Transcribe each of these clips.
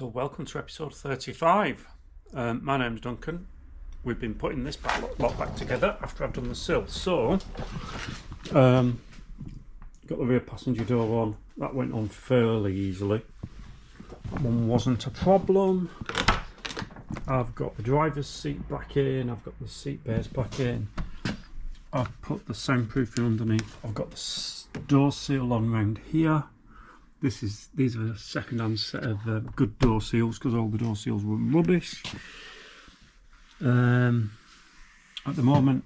So welcome to episode 35. My name's Duncan. We've been putting this lot back together after I've done the sill. So, got the rear passenger door on. That went on fairly easily. That one wasn't a problem. I've got the driver's seat back in. I've got the seat bears back in. I've put the soundproofing underneath. I've got the door seal on round here. These are a second-hand set of good door seals because all the door seals were rubbish. At the moment,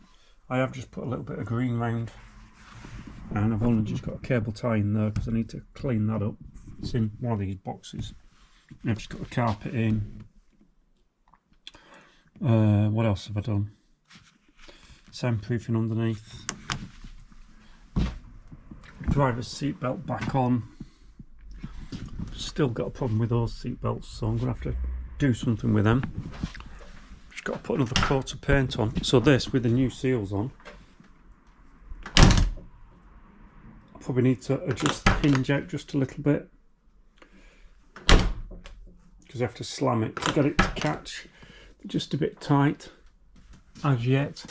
I have just put a little bit of green round, and I've only just got a cable tie in there because I need to clean that up. It's in one of these boxes. And I've just got the carpet in. What else have I done? Soundproofing underneath. Driver's seat belt back on. Still got a problem with those seat belts, so I'm going to have to do something with them. Just got to put another coat of paint on. So this, with the new seals on, I probably need to adjust the hinge out just a little bit, because I have to slam it to get it to catch. They're just a bit tight as yet.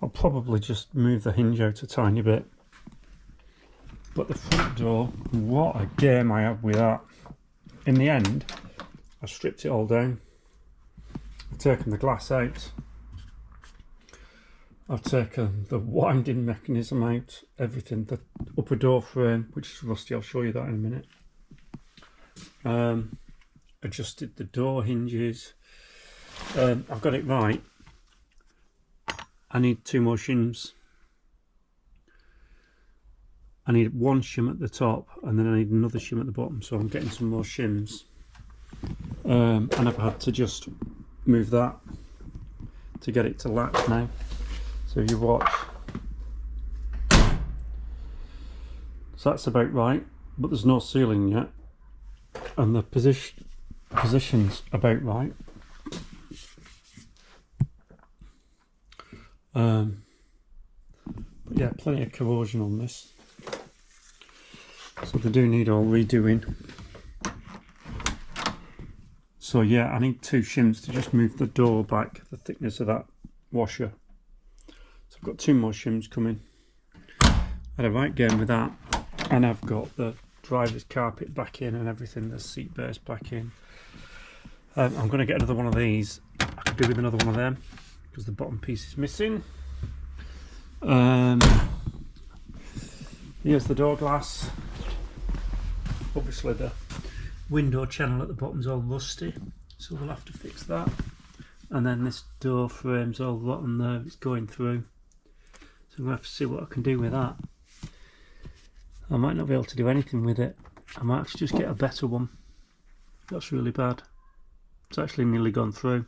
I'll probably just move the hinge out a tiny bit. But the front door, what a game I had with that. In the end, I stripped it all down. I've taken the glass out. I've taken the winding mechanism out, everything. The upper door frame, which is rusty, I'll show you that in a minute. Adjusted the door hinges. I've got it right. I need 2 more shims. I need 1 shim at the top, and then I need another shim at the bottom, so I'm getting some more shims. And I've had to just move that to get it to latch now. So if you watch, so that's about right, but there's no ceiling yet, and the position's about right. But yeah, plenty of corrosion on this. So they do need all redoing. So yeah, I need 2 shims to just move the door back, the thickness of that washer. So I've got 2 more shims coming. I had a right game with that. And I've got the driver's carpet back in and everything, the seat bears back in. I'm going to get another one of these. I could do with another one of them because the bottom piece is missing. Here's the door glass. Obviously the window channel at the bottom's all rusty, so we'll have to fix that. And then this door frame's all rotten there, it's going through. So I'm going to have to see what I can do with that. I might not be able to do anything with it. I might have to just get a better one. That's really bad. It's actually nearly gone through.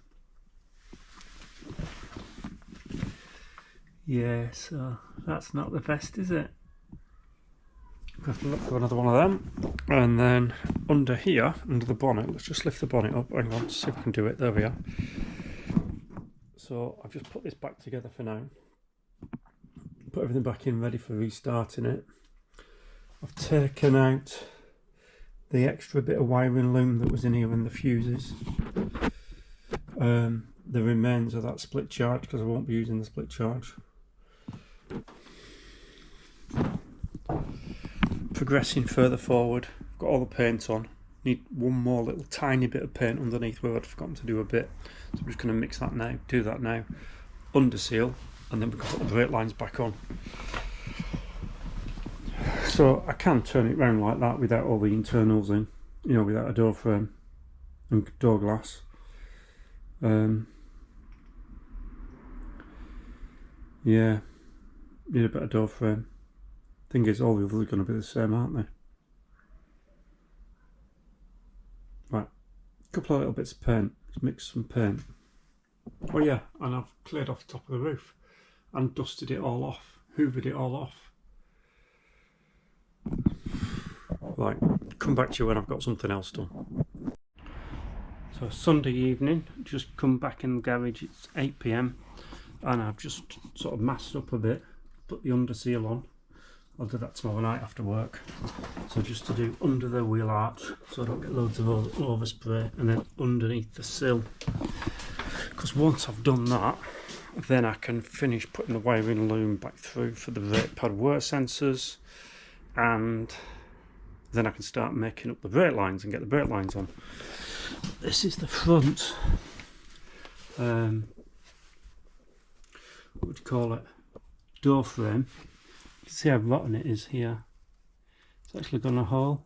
Yeah, so that's not the best, is it? I have to look for another one of them. And then under here, under the bonnet, let's just lift the bonnet up. Hang on, see if we can do it. There we are. So I've just put this back together for now. Put everything back in, ready for restarting it. I've taken out the extra bit of wiring loom that was in here and the fuses. The remains of that split charge, because I won't be using the split charge. Progressing further forward, I've got all the paint on. Need one more little tiny bit of paint underneath where I'd forgotten to do a bit. So I'm just going to mix that now, do that now, under seal, and then we can put the brake lines back on. So I can turn it round like that without all the internals in, you know, without a door frame and door glass. Yeah, need a better door frame. Thing is, all the others are going to be the same, aren't they? Right, a couple of little bits of paint. Let's mix some paint. Oh yeah, and I've cleared off the top of the roof and dusted it all off, hoovered it all off. Right, come back to you when I've got something else done. So Sunday evening, just come back in the garage. It's 8 PM and I've just sort of masked up a bit, put the under seal on. I'll do that tomorrow night after work. So just to do under the wheel arch, so I don't get loads of overspray, and then underneath the sill. Because once I've done that, then I can finish putting the wiring loom back through for the brake pad wear sensors, and then I can start making up the brake lines and get the brake lines on. This is the front, what would you call it, door frame. You can see how rotten it is here. It's actually gone a hole.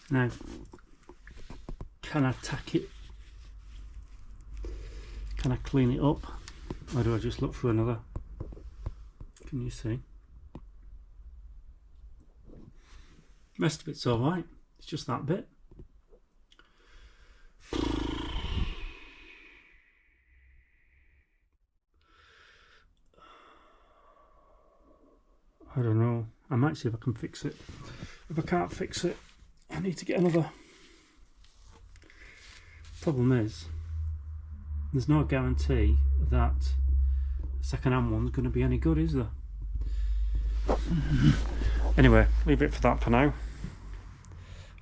Now, can I tack it? Can I clean it up? Or do I just look for another? Can you see? The rest of it's alright. It's just that bit. I don't know. I might see if I can fix it. If I can't fix it, I need to get another. Problem is, there's no guarantee that the second-hand one's going to be any good, is there? Anyway, leave it for that for now.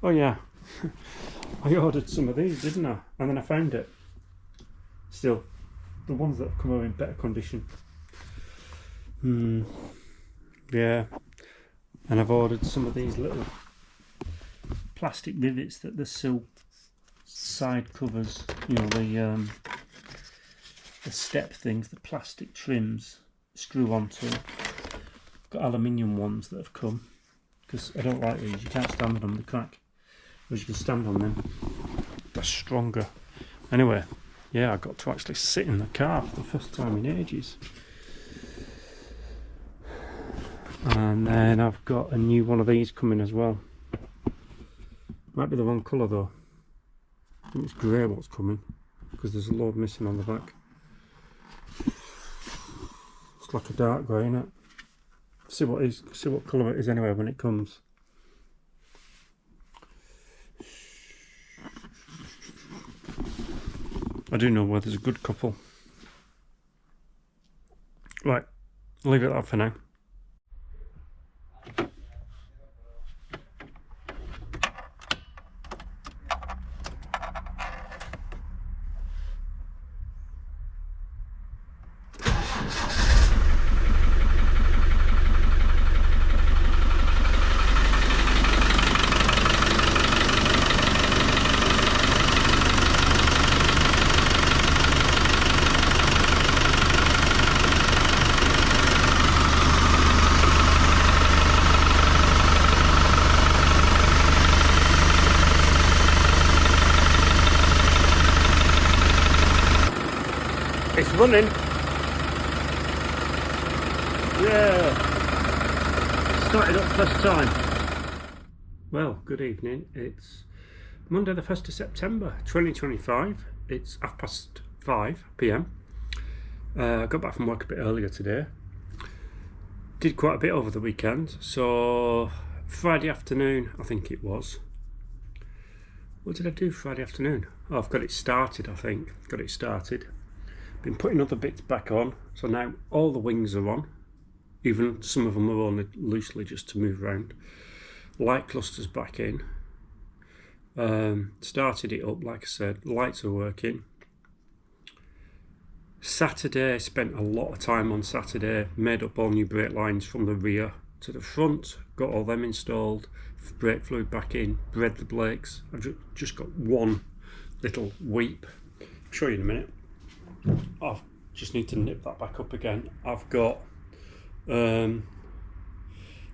Oh yeah, I ordered some of these, didn't I? And then I found it. Still, the ones that have come are in better condition. Yeah, and I've ordered some of these little plastic rivets that the sill side covers, you know, the step things, the plastic trims screw onto. I've got aluminium ones that have come because I don't like these. You can't stand on them, they crack. Whereas you can stand on them, they're stronger. Anyway, yeah, I got to actually sit in the car for the first time in ages. And then I've got a new one of these coming as well. Might be the wrong colour though. I think it's grey what's coming, because there's a load missing on the back. It's like a dark grey, isn't it? See what colour it is anyway when it comes. I do know where there's a good couple. Right, I'll leave it at that for now. It's running. Yeah. Started up first time. Well, good evening. It's Monday the 1st of September 2025. It's 5:30 PM. I got back from work a bit earlier today. Did quite a bit over the weekend. So Friday afternoon, I think it was. What did I do Friday afternoon? Oh, I've got it started, I think. Got it started. Been putting other bits back on, so now all the wings are on. Even some of them are only loosely just to move around. Light clusters back in. Started it up, like I said. Lights are working. Saturday, spent a lot of time on Saturday. Made up all new brake lines from the rear to the front. Got all them installed. Brake fluid back in. Bred the brakes. I've just got one little weep. I'll show you in a minute. I just need to nip that back up again. I've got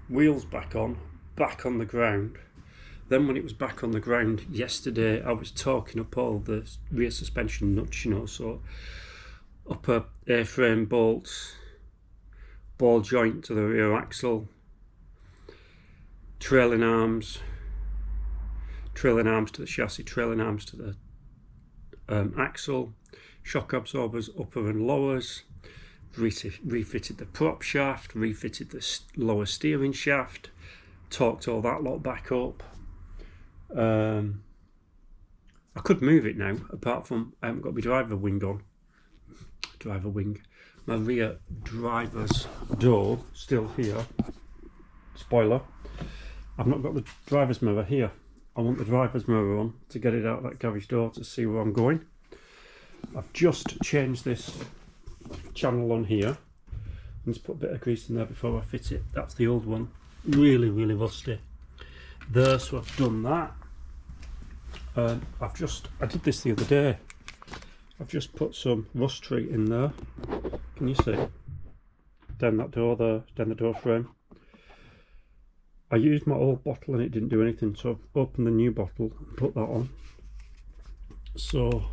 wheels back on the ground. Then when it was back on the ground yesterday, I was torquing up all the rear suspension nuts, you know, so upper airframe bolts, ball joint to the rear axle, trailing arms to the chassis, trailing arms to the axle, shock absorbers, upper and lowers, refitted the prop shaft, refitted the lower steering shaft, torqued all that lot back up. I could move it now, apart from I haven't got my driver wing on. My rear driver's door still here. spoiler, I've not got the driver's mirror here. I want the driver's mirror on to get it out of that garage door to see where I'm going. I've just changed this channel on here and just put a bit of grease in there before I fit it. That's the old one, really rusty there, so I've done that. I did this the other day. I've just put some rust treat in there. Can you see? Down that door there, down the door frame. I used my old bottle and it didn't do anything, so I've opened the new bottle and put that on. So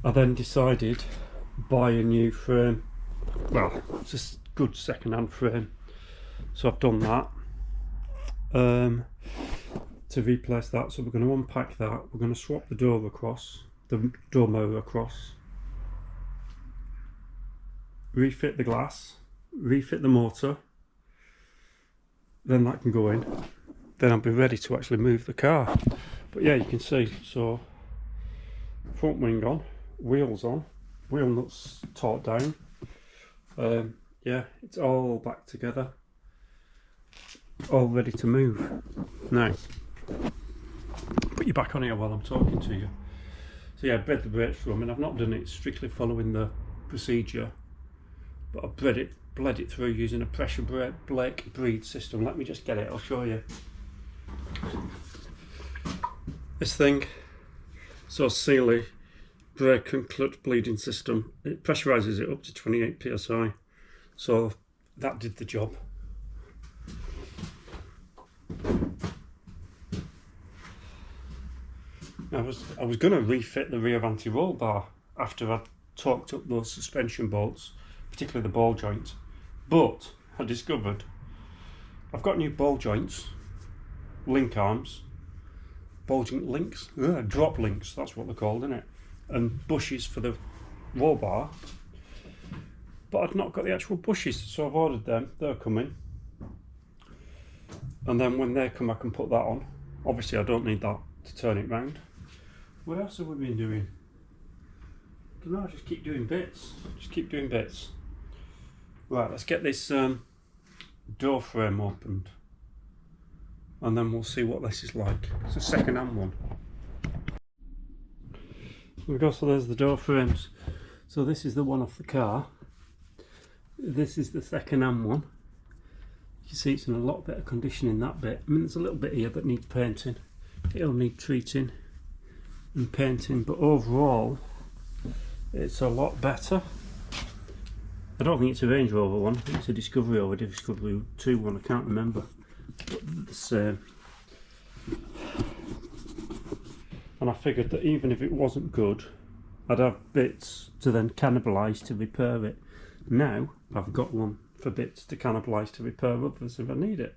I then decided buy a new frame. Well, it's a good second-hand frame, so I've done that to replace that. So we're going to unpack that. We're going to swap the door across, the door mirror across, refit the glass, refit the motor. Then that can go in. Then I'll be ready to actually move the car. But yeah, you can see, so front wing on, wheels on, wheel nuts taut down. Yeah, it's all back together, all ready to move. Now, put you back on here while I'm talking to you. So yeah, I bred the brakes for them, and I've not done it strictly following the procedure, but I've bled it through using a pressure brake breed system. Let me just get it, I'll show you. This thing, so Sealy brake and clutch bleeding system, it pressurizes it up to 28 psi, so that did the job. I was going to refit the rear anti-roll bar after I'd torqued up those suspension bolts, particularly the ball joint, but I discovered I've got new ball joints, link arms, ball joint links, drop links, that's what they're called, isn't it? And bushes for the roll bar, but I'd not got the actual bushes, so I've ordered them. They're coming, and then when they come I can put that on. Obviously I don't need that to turn it round. What else have we been doing? I don't know, just keep doing bits. Right, let's get this door frame opened, and then we'll see what this is like. It's a second-hand one. There we go, so there's the door frames. So this is the one off the car. This is the second-hand one. You can see it's in a lot better condition in that bit. I mean, there's a little bit here that needs painting. It'll need treating and painting, but overall it's a lot better. I don't think it's a Range Rover one, I think it's a Discovery or a Discovery 2 one, I can't remember, but the same. And I figured that even if it wasn't good, I'd have bits to then cannibalise to repair it. Now I've got one for bits to cannibalise to repair others if I need it.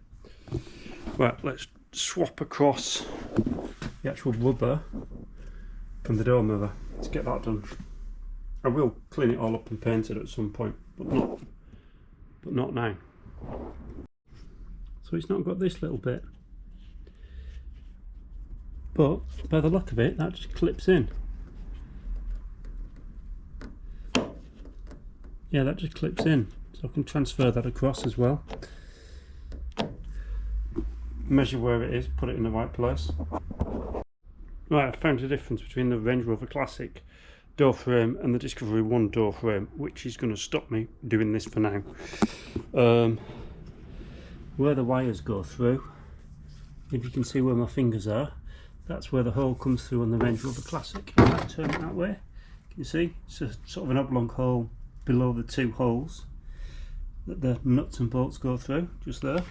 Right, let's swap across the actual rubber from the door mirror to get that done. I will clean it all up and paint it at some point, but not now. So it's not got this little bit, but by the look of it, that just clips in. Yeah, that just clips in, so I can transfer that across as well. Measure where it is, put it in the right place. Right, I found a difference between the Range Rover Classic door frame and the Discovery 1 door frame, which is going to stop me doing this for now. Where the wires go through, if you can see where my fingers are, that's where the hole comes through on the Range Rover Classic. If I turn it that way, can you see? It's a sort of an oblong hole below the two holes that the nuts and bolts go through, just there.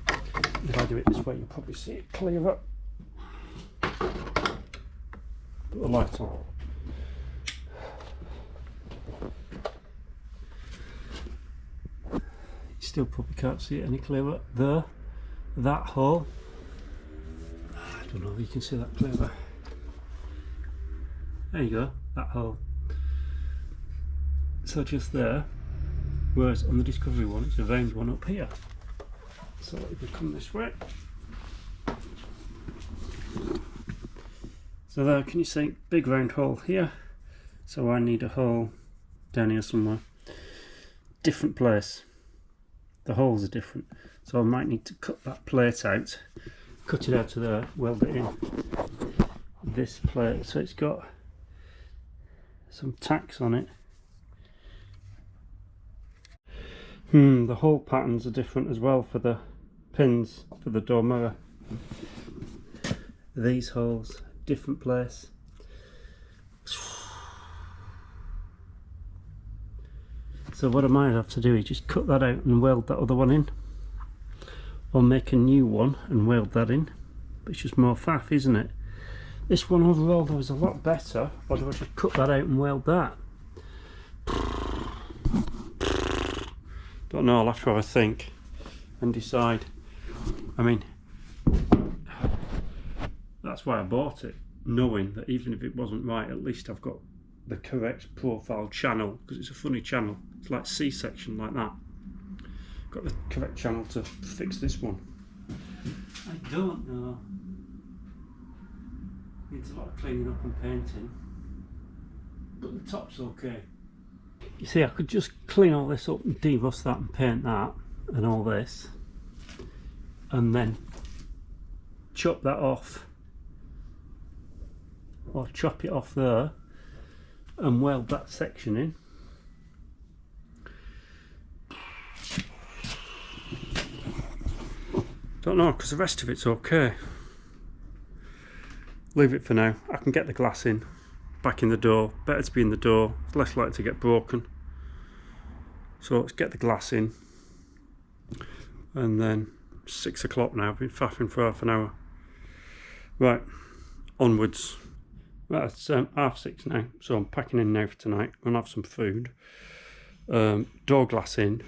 If I do it this way, you'll probably see it clearer. Put the light on. You still probably can't see it any clearer. There, that hole. I don't know if you can see that clearer. There you go, that hole. So just there, whereas on the Discovery one, it's a round one up here. So if we come this way. So there, can you see, big round hole here. So I need a hole down here somewhere. Different place. the holes are different, so I might need to cut that plate out, cut it out to there, weld it in this plate, so it's got some tacks on it. The hole patterns are different as well for the pins for the door mirror. These holes, different place. So what I might have to do is just cut that out and weld that other one in, or make a new one and weld that in, but it's just more faff, isn't it? This one overall though is a lot better, or do I just cut that out and weld that? Don't know, I'll have to have a think and decide. I mean, that's why I bought it, knowing that even if it wasn't right, at least I've got the correct profile channel, because it's a funny channel. It's like C-section like that. Got the correct channel to fix this one. I don't know. Needs a lot of cleaning up and painting, but the top's okay. You see, I could just clean all this up and de-rust that and paint that and all this, and then chop that off, or chop it off there and weld that section in. Don't know, because the rest of it's okay. Leave it for now. I can get the glass in, back in the door. Better to be in the door, it's less likely to get broken. So let's get the glass in, and then 6 o'clock now. I've been faffing for half an hour. Right, onwards. Right, it's 6:30 now, so I'm packing in now for tonight. I'm gonna have some food. Door glass in,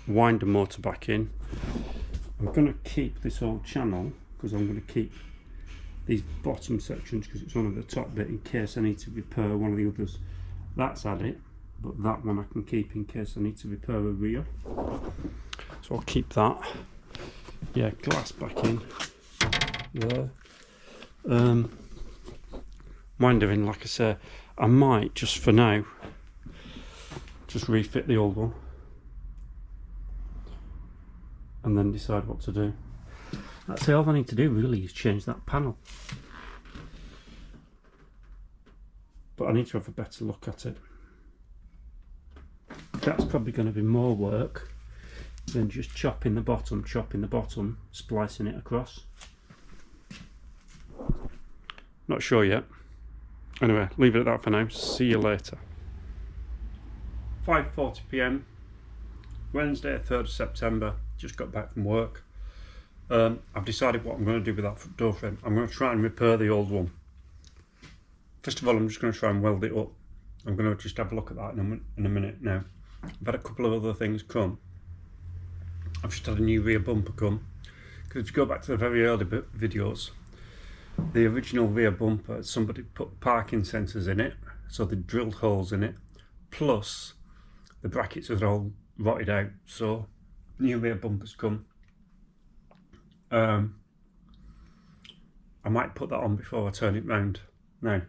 winder motor back in. I'm gonna keep this old channel because I'm gonna keep these bottom sections because it's on the top bit in case I need to repair one of the others. That's had it, but that one I can keep in case I need to repair a rear. So I'll keep that. Yeah, glass back in there. Winder in, like I say. I might just for now just refit the old one and then decide what to do. That's all I need to do really, is change that panel. But I need to have a better look at it. That's probably going to be more work than just chopping the bottom, splicing it across. Not sure yet. Anyway, leave it at that for now. See you later. 5:40 PM, Wednesday 3rd of September. Just got back from work. I've decided what I'm going to do with that door frame. I'm going to try and repair the old one. First of all, I'm just going to try and weld it up. I'm going to just have a look at that in a minute now. I've had a couple of other things come. I've just had a new rear bumper come. Because if you go back to the very early videos, the original rear bumper, somebody put parking sensors in it, so they drilled holes in it, plus the brackets are all rotted out. So new rear bumpers come. I might put that on before I turn it round. Now,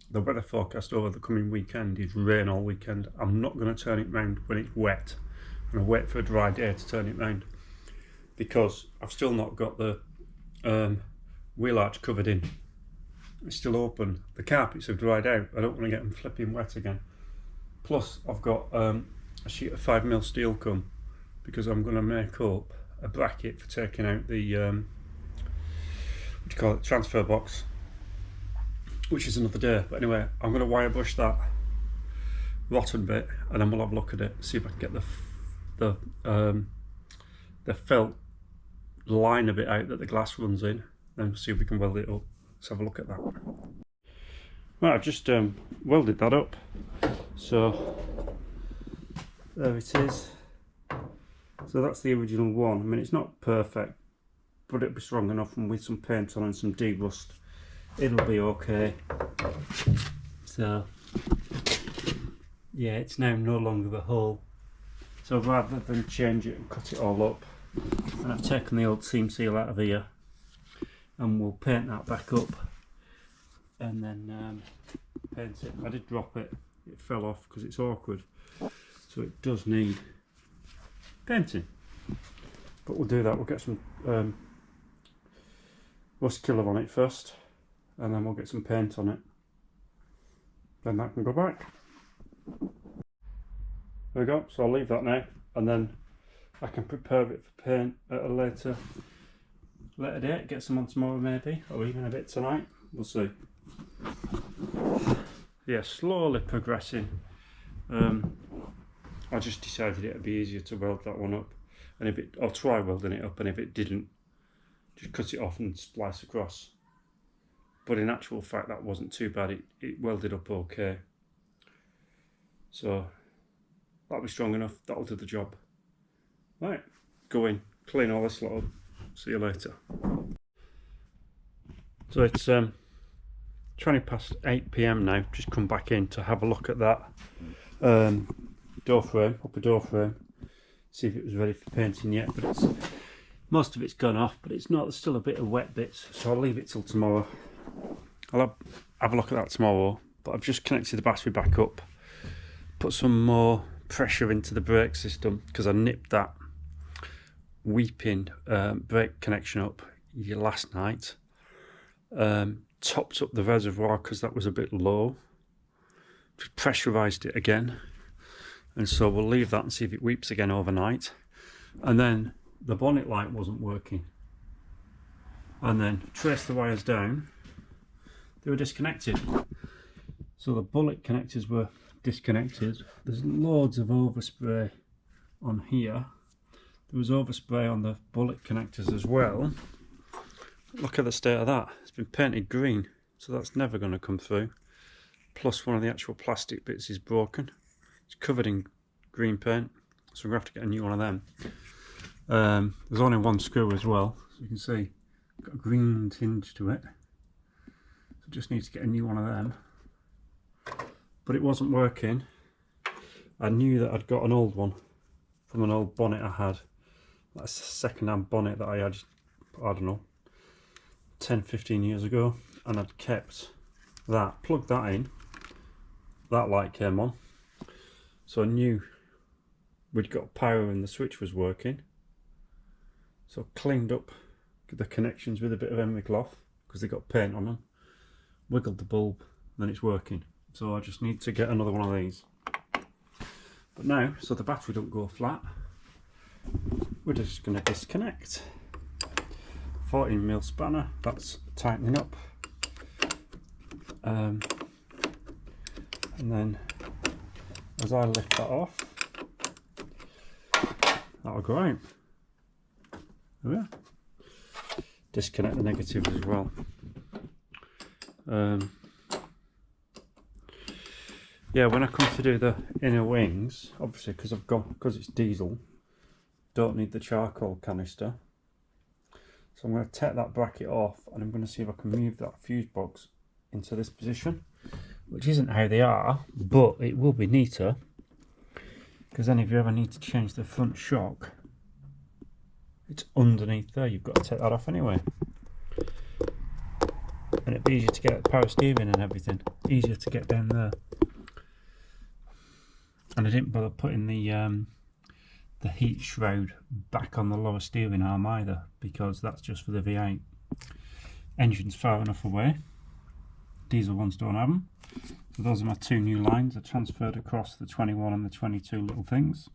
the weather forecast over the coming weekend is rain all weekend. I'm not going to turn it round when it's wet. I'm going to wait for a dry day to turn it round, because I've still not got the wheel arch covered in. It's still open. The carpets have dried out. I don't want to get them flipping wet again. Plus, I've got a sheet of 5mm steel come, because I'm going to make up a bracket for taking out the what do you call it, transfer box, which is another day. But anyway, I'm going to wire brush that rotten bit, and then we'll have a look at it, see if I can get the felt line a bit out that the glass runs in, then we'll see if we can weld it up. Let's have a look at that. Right, I've just welded that up, so there it is. So that's the original one. I mean, it's not perfect, but it'll be strong enough, and with some paint on and some de-rust, it'll be okay. So yeah, it's now no longer a hole. So rather than change it and cut it all up, and I've taken the old seam seal out of here, and we'll paint that back up, and then paint it. I did drop it, it fell off because it's awkward, so it does need painting. But we'll do that. We'll get some rust killer on it first, and then we'll get some paint on it. Then that can go back. There we go. So I'll leave that now, and then I can prepare it for paint at a later date. Get some on tomorrow maybe, or even a bit tonight. We'll see. Yeah, slowly progressing. I just decided it'd be easier to weld that one up, and if it, I'll try welding it up, and if it didn't, just cut it off and splice across. But in actual fact, that wasn't too bad. It welded up okay. So that'll be strong enough. That'll do the job. Right, go in, clean all this lot up. See you later. So it's 20 past 8 PM now. Just come back in to have a look at that door frame, upper door frame. See if it was ready for painting yet, but it's most of it's gone off, but it's not. There's still a bit of wet bits, so I'll leave it till tomorrow. I'll have a look at that tomorrow. But I've just connected the battery back up, put some more pressure into the brake system because I nipped that weeping brake connection up last night. Topped up the reservoir because that was a bit low. Just pressurized it again, and so we'll leave that and see if it weeps again overnight. And then the bonnet light wasn't working, and then traced the wires down. They were disconnected, so the bullet connectors were disconnected. There's loads of overspray on here. There was overspray on the bullet connectors as well. Look at the state of that. It's been painted green, so that's never going to come through. Plus one of the actual plastic bits is broken. It's covered in green paint, so we're going to have to get a new one of them. There's only one screw as well, so you can see it's got a green tinge to it. So just need to get a new one of them. But it wasn't working. I knew that I'd got an old one from an old bonnet I had. That's a second-hand bonnet that I had, I don't know, 10-15 years ago, and I'd kept that, plugged that in, that light came on, so I knew we'd got power and the switch was working. So I cleaned up the connections with a bit of emery cloth because they got paint on them, wiggled the bulb, and then it's working. So I just need to get another one of these. But now, so the battery don't go flat, we're just going to disconnect. 14mm spanner, that's tightening up. And then as I lift that off, that'll go out. There we are. Disconnect the negative as well. Yeah, when I come to do the inner wings, obviously because it's diesel, don't need the charcoal canister. So I'm going to take that bracket off, and I'm going to see if I can move that fuse box into this position, which isn't how they are, but it will be neater, because then if you ever need to change the front shock, it's underneath there. You've got to take that off anyway, and it'd be easier to get power steering and everything, easier to get down there. And I didn't bother putting the heat shroud back on the lower steering arm either, because that's just for the V8. Engine's far enough away, diesel ones don't have them. So those are my two new lines. I transferred across the 21 and the 22 little things,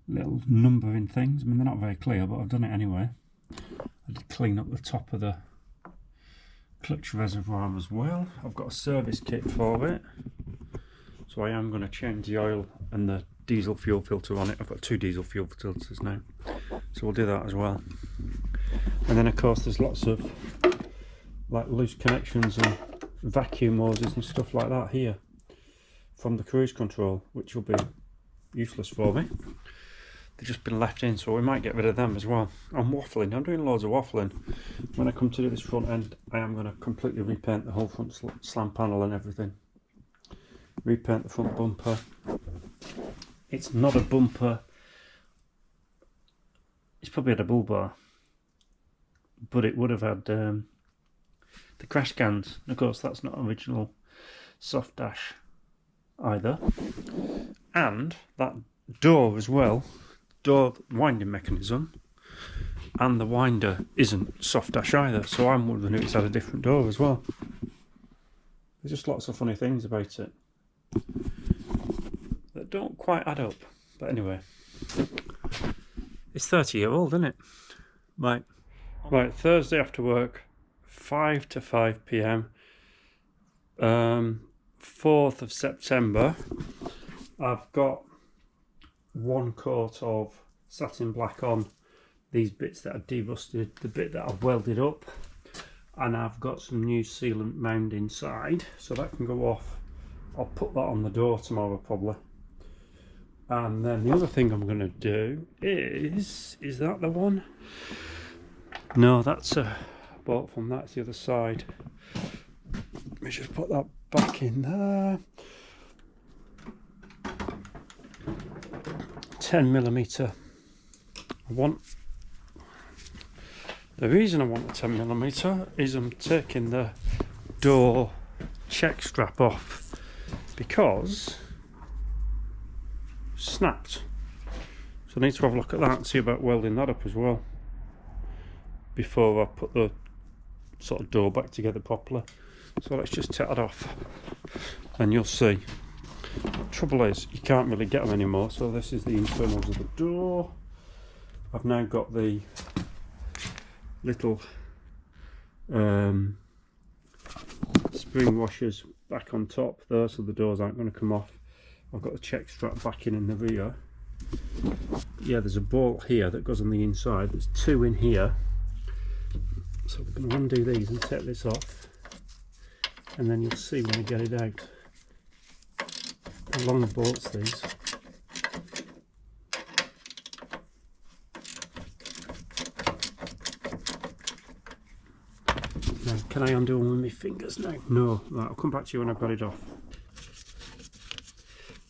little numbering things. I mean, they're not very clear, but I've done it anyway. I did clean up the top of the clutch reservoir as well. I've got a service kit for it, so I am going to change the oil and the diesel fuel filter on it. I've got two diesel fuel filters now, so we'll do that as well. And then of course there's lots of like loose connections and vacuum hoses and stuff like that here from the cruise control, which will be useless for me. They've just been left in, so we might get rid of them as well. I'm waffling, I'm doing loads of waffling. When I come to do this front end, I am going to completely repaint the whole front slam panel and everything. Repaint the front bumper. It's not a bumper, it's probably had a bull bar, but it would have had the crash cans, and of course that's not original soft dash either. And that door as well door winding mechanism, and the winder isn't soft dash either, so I'm wondering if it's had a different door as well. There's just lots of funny things about it that don't quite add up. But anyway, it's 30-year-old, isn't it? Right, Thursday after work, 5 to 5 p.m. 4th of September. I've got one coat of satin black on these bits that I derusted, the bit that I've welded up, and I've got some new sealant mound inside, so that can go off. I'll put that on the door tomorrow probably. And then the other thing I'm going to do is that the one? No, that's a bolt from that's the other side. Let me just put that back in there. 10mm. The reason I want the 10mm is I'm taking the door check strap off because snapped. So I need to have a look at that and see about welding that up as well before I put the sort of door back together properly. So let's just take that off and you'll see. Trouble is, you can't really get them anymore, so this is the internals of the door. I've now got the little spring washers back on top there, so the doors aren't going to come off. I've got the check strap back in the rear. Yeah, there's a bolt here that goes on the inside. There's two in here. So we're going to undo these and take this off, and then you'll see when I get it out. Long bolts these. Now, can I undo them with my fingers now? No. Right, I'll come back to you when I've got it off.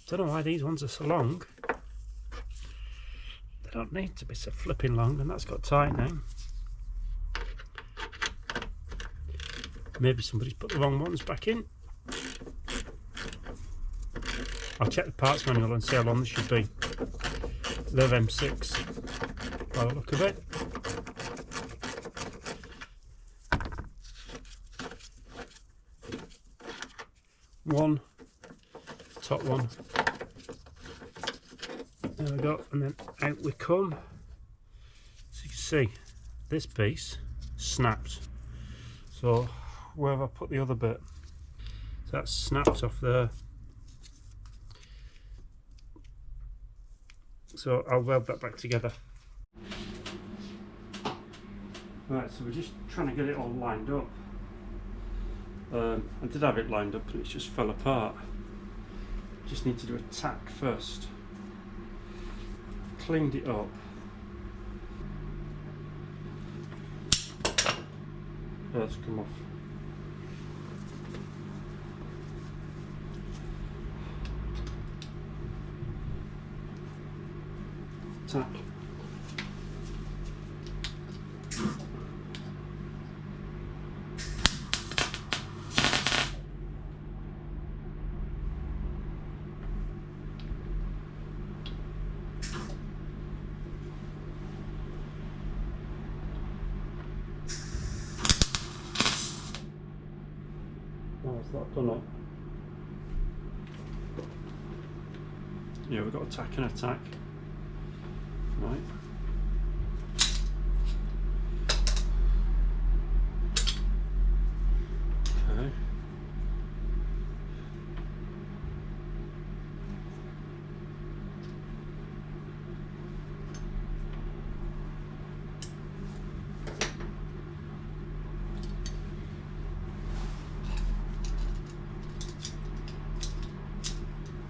Don't know why these ones are so long. They don't need to be so flipping long, and that's got tight now. Maybe somebody's put the wrong ones back in. I'll check the parts manual and see how long this should be. They're M6 by the look of it. One, top one. There we go, and then out we come. So you can see this piece snapped. So where have I put the other bit? So that's snapped off there. So I'll weld that back together. Right, so we're just trying to get it all lined up. I did have it lined up, but it just fell apart. Just need to do a tack first. Cleaned it up. That's come off. Tack. How's that done it? Yeah, we've got a tack and a tack. Right. Okay.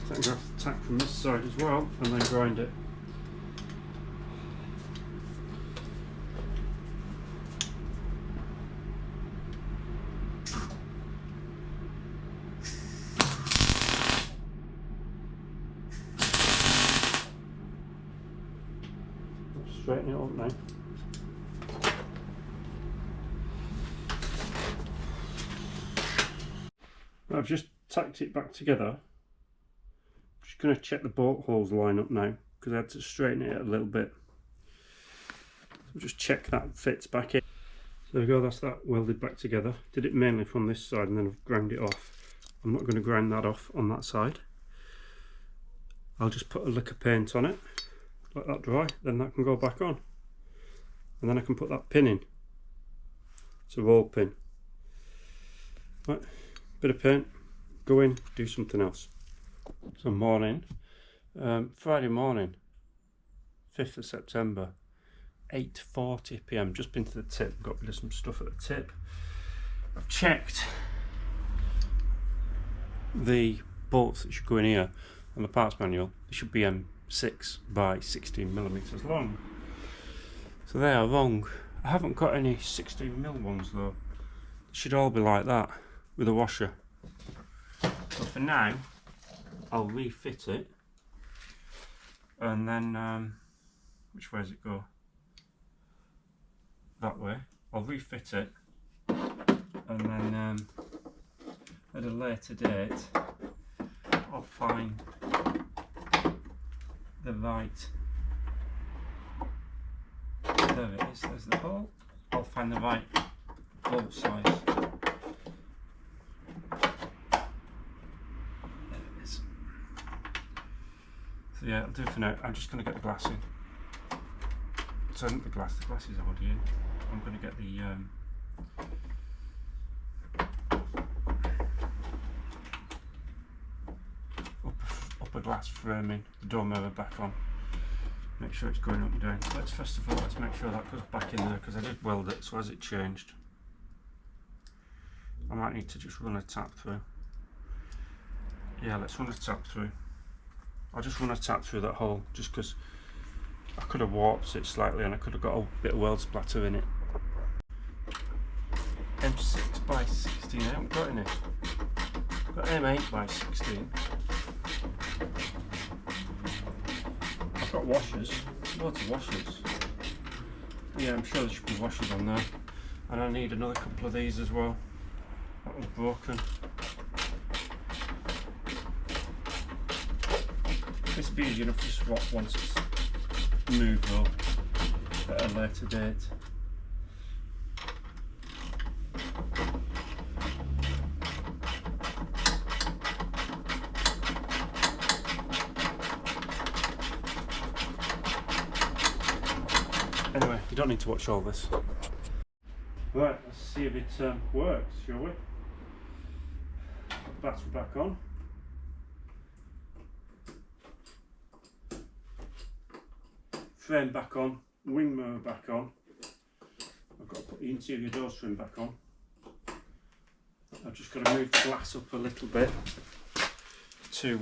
So I'm going to have to tack from this side as well and then grind it. Straighten it up now. I've just tacked it back together. I'm just going to check the bolt holes line up now, because I had to straighten it a little bit. So just check that fits back in. So there we go, that's that welded back together. Did it mainly from this side and then I've ground it off. I'm not going to grind that off on that side. I'll just put a lick of paint on it, let that dry, then that can go back on. And then I can put that pin in. It's a roll pin. Right, bit of paint, go in, do something else. So morning, Friday morning, 5th of September, 8:40 PM, just been to the tip, got rid of some stuff at the tip. I've checked the bolts that should go in here on the parts manual. They should be 6 by 16mm long. So they are wrong. I haven't got any 16mm ones though. They should all be like that with a washer. So for now, I'll refit it, and then which way does it go? That way. I'll refit it, and then at a later date I'll find the right, there it is, there's the bolt. I'll find the right bolt size. There it is. So yeah, I'll do it for now. I'm just going to get the glass in. So the glass is already in. I'm going to get the upper glass framing, the door mirror back on. Make sure it's going up and down. Let's first of all, let's make sure that goes back in there, because I did weld it, so as it changed, I might need to just run a tap through. Yeah, let's run a tap through. I'll just run a tap through that hole, just because I could have warped it slightly and I could have got a bit of weld splatter in it. M6 by 16, I haven't got any. I've got M8 by 16. I've got washers, loads of washers. Yeah, I'm sure there should be washers on there. And I need another couple of these as well. That was broken. This will be easy enough to swap once it's moved though, at a later date. Anyway, you don't need to watch all this. Right, let's see if it works, shall we? Put the battery back on. Frame back on, wing mirror back on. I've got to put the interior door trim back on. I've just got to move the glass up a little bit to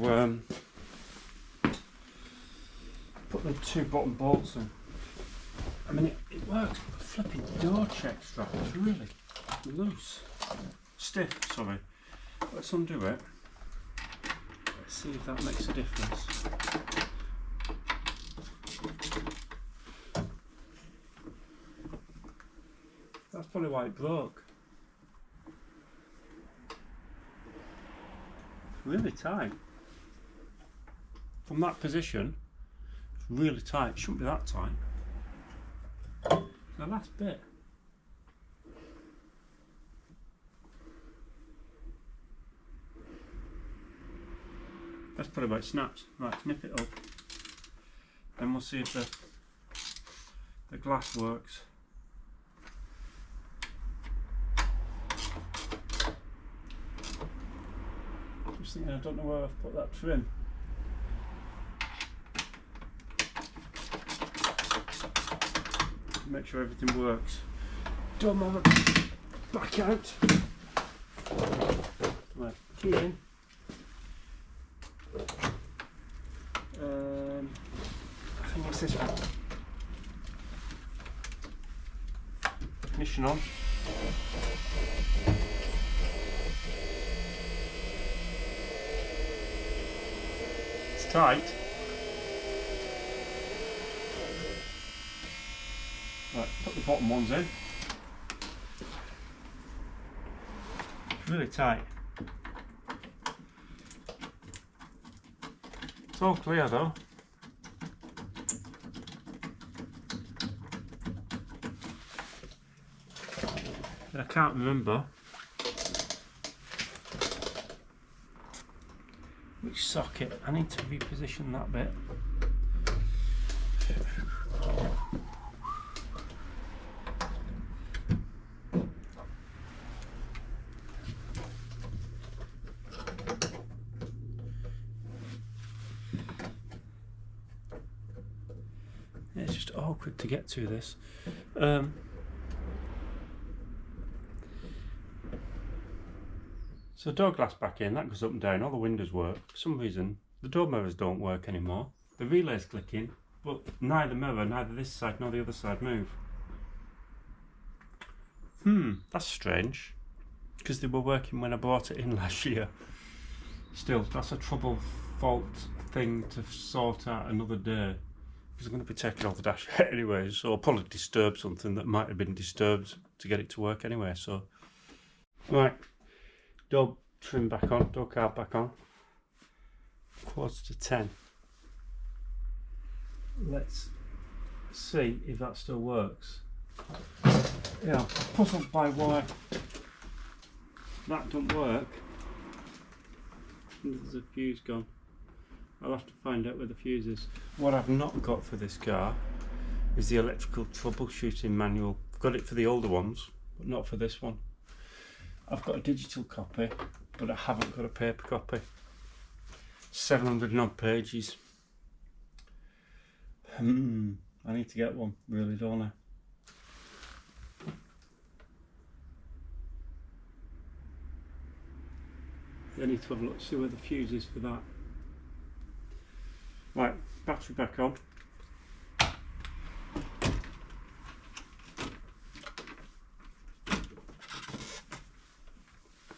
put the 2 bottom bolts in. I mean, it works, but the flipping door check strap is really loose. Stiff, sorry. Let's undo it. Let's see if that makes a difference. That's probably why it broke. It's really tight. From that position, it's really tight. It shouldn't be that tight. The last bit. That's probably why it snaps. Right, snip it up. Then we'll see if the glass works. Just thinking, I don't know where I've put that trim. Make sure everything works. Don't have it back out. Right, key in. I think it's this one. Ignition on. It's tight. Right, put the bottom ones in. It's really tight. It's all clear though. I can't remember which socket. I need to reposition that bit. It's just awkward to get to this. So door glass back in, that goes up and down, all the windows work. For some reason, the door mirrors don't work anymore. The relay's clicking, but neither mirror, neither this side nor the other side move. That's strange, because they were working when I brought it in last year. Still, that's a trouble fault thing to sort out another day, because I'm going to be taking off the dash anyway, so I'll probably disturb something that might have been disturbed to get it to work anyway. So, right. Door trim back on, door card back on. 9:45. Let's see if that still works. Yeah, I'm puzzled by why that doesn't work. There's a fuse gone. I'll have to find out where the fuse is. What I've not got for this car is the electrical troubleshooting manual. I've got it for the older ones, but not for this one. I've got a digital copy, but I haven't got a paper copy. 700 and odd pages. I need to get one, really, don't I? I need to have a look, see where the fuse is for that. Right, battery back on.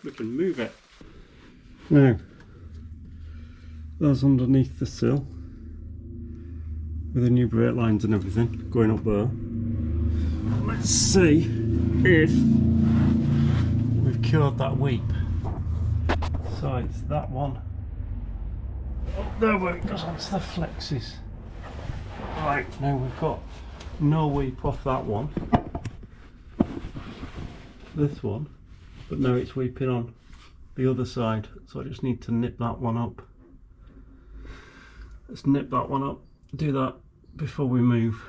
We can move it. Now, that's underneath the sill with the new brake lines and everything going up there. Let's see if we've cured that weep. So it's that one up there where it goes onto the flexes. Right, now we've got no weep off that one. This one. But now it's weeping on the other side, so I just need to nip that one up. Let's nip that one up, do that before we move.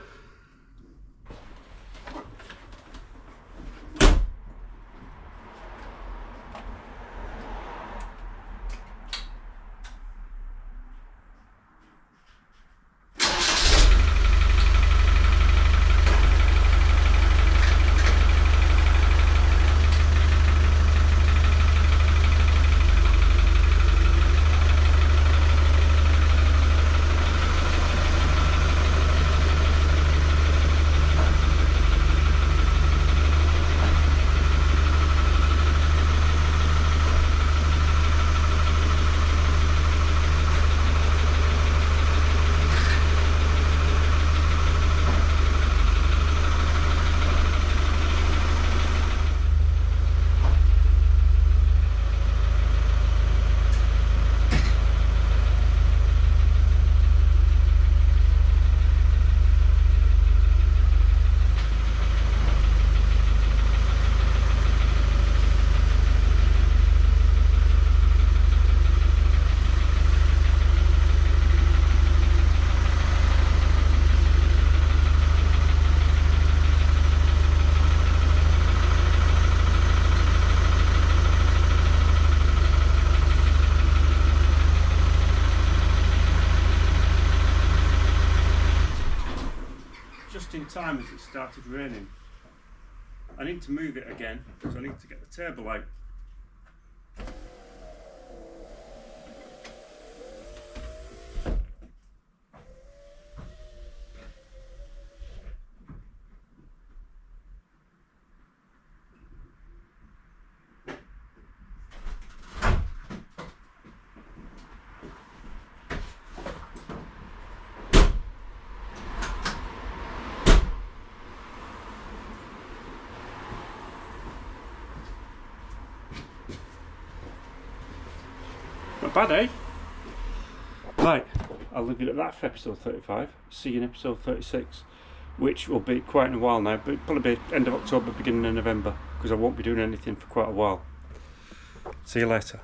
In time as it started raining. I need to move it again, so I need to get the table out. Not bad, eh? Right, I'll leave it at that for episode 35. See you in episode 36. which will be quite in a while now, but probably be end of October, beginning of November, because I won't be doing anything for quite a while. See you later.